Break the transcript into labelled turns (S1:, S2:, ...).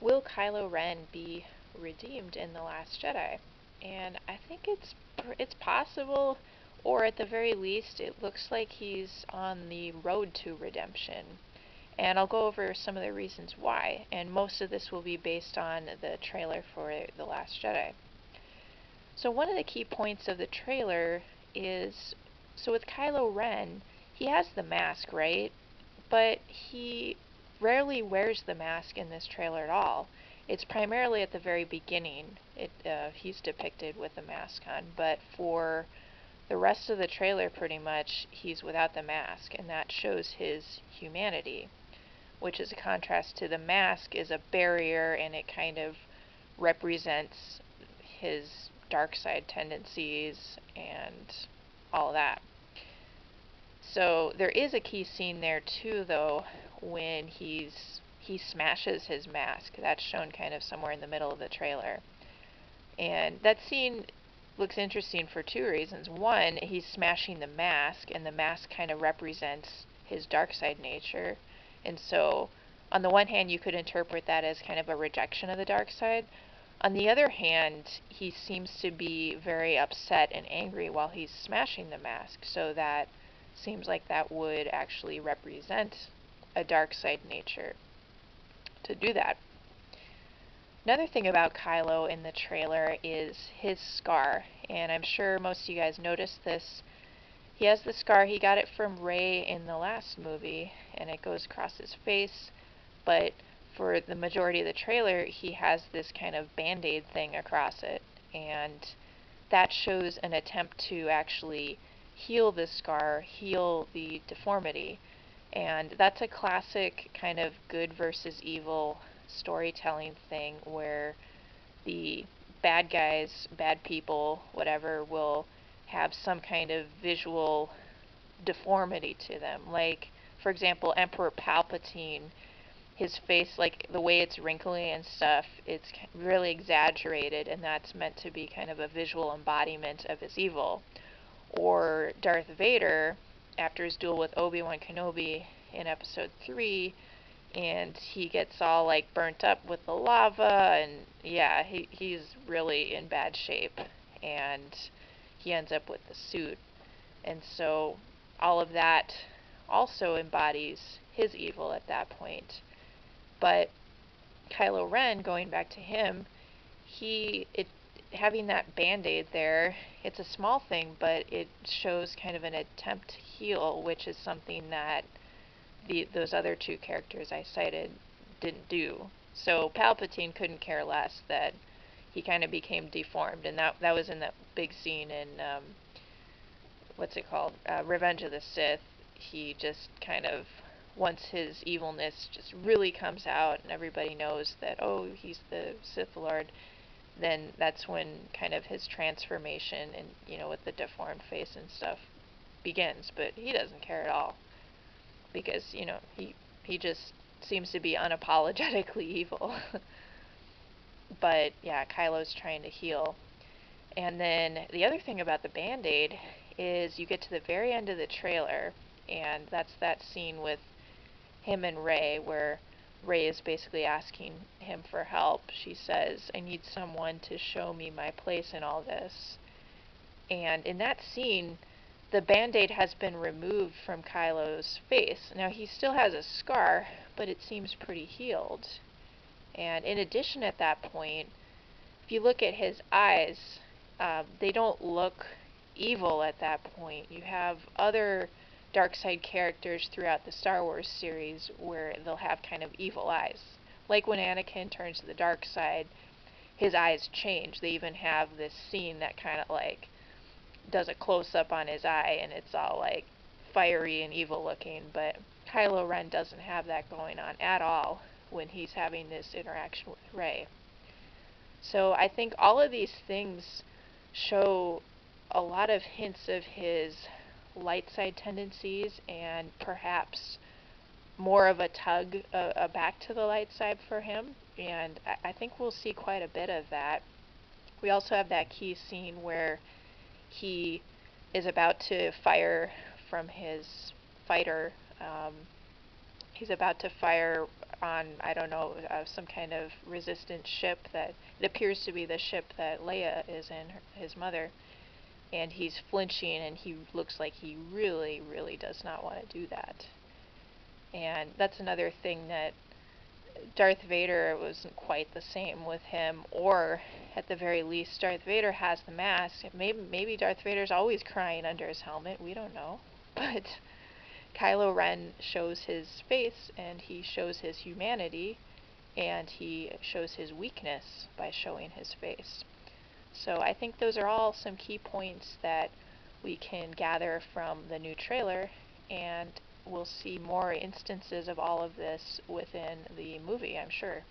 S1: Will Kylo Ren be redeemed in The Last Jedi? And I think it's possible, or at the very least, it looks like he's on the road to redemption. And I'll go over some of the reasons why, and most of this will be based on the trailer for The Last Jedi. So one of the key points of the trailer is, so with Kylo Ren, he has the mask, right? But he rarely wears the mask in this trailer at all. It's primarily at the very beginning. He's depicted with the mask on, but for the rest of the trailer, pretty much, he's without the mask, and that shows his humanity, which is a contrast to the mask is a barrier, and it kind of represents his dark side tendencies and all that. So there is a key scene there too, though, when he smashes his mask. That's shown kind of somewhere in the middle of the trailer. And that scene looks interesting for two reasons. One, he's smashing the mask, and the mask kind of represents his dark side nature. And so, on the one hand, you could interpret that as kind of a rejection of the dark side. On the other hand, he seems to be very upset and angry while he's smashing the mask, so that seems like that would actually represent a dark side nature to do that. Another thing about Kylo in the trailer is his scar, and I'm sure most of you guys noticed this. He has the scar, he got it from Rey in the last movie, and it goes across his face, but for the majority of the trailer, he has this kind of band-aid thing across it, and that shows an attempt to actually heal this scar, heal the deformity. And that's a classic kind of good versus evil storytelling thing where the bad guys, bad people, whatever, will have some kind of visual deformity to them. Like, for example, Emperor Palpatine, his face, like the way it's wrinkly and stuff, it's really exaggerated, and that's meant to be kind of a visual embodiment of his evil. Or Darth Vader, after his duel with Obi-Wan Kenobi in episode 3, and he gets all like burnt up with the lava, and yeah, he's really in bad shape, and he ends up with the suit. And so all of that also embodies his evil at that point. But Kylo Ren, going back to him, having that band-aid there, it's a small thing, but it shows kind of an attempt to heal, which is something that those other two characters I cited didn't do. So Palpatine couldn't care less that he kind of became deformed, and that was in that big scene in what's it called, Revenge of the Sith. He just kind of, once his evilness just really comes out and everybody knows that, oh, he's the Sith Lord, then that's when kind of his transformation and, with the deformed face and stuff begins. But he doesn't care at all because, he just seems to be unapologetically evil. But yeah, Kylo's trying to heal. And then the other thing about the Band-Aid is you get to the very end of the trailer, and that's that scene with him and Rey where Rey is basically asking him for help. She says, I need someone to show me my place in all this. And in that scene, the Band-Aid has been removed from Kylo's face. Now, he still has a scar, but it seems pretty healed. And in addition, at that point, if you look at his eyes, they don't look evil at that point. You have other dark side characters throughout the Star Wars series where they'll have kind of evil eyes. Like when Anakin turns to the dark side, his eyes change. They even have this scene that kind of like does a close-up on his eye, and it's all like fiery and evil looking, but Kylo Ren doesn't have that going on at all when he's having this interaction with Rey. So I think all of these things show a lot of hints of his light side tendencies and perhaps more of a tug back to the light side for him, and I think we'll see quite a bit of that. We also have that key scene where he is about to fire from his fighter. He's about to fire on, I don't know, some kind of resistance ship that it appears to be the ship that Leia is in, his mother, and he's flinching and he looks like he really, really does not want to do that. And that's another thing that Darth Vader wasn't quite the same with him, or at the very least, Darth Vader has the mask. Maybe Darth Vader's always crying under his helmet. We don't know, but Kylo Ren shows his face, and he shows his humanity, and he shows his weakness by showing his face. So I think those are all some key points that we can gather from the new trailer, and we'll see more instances of all of this within the movie, I'm sure.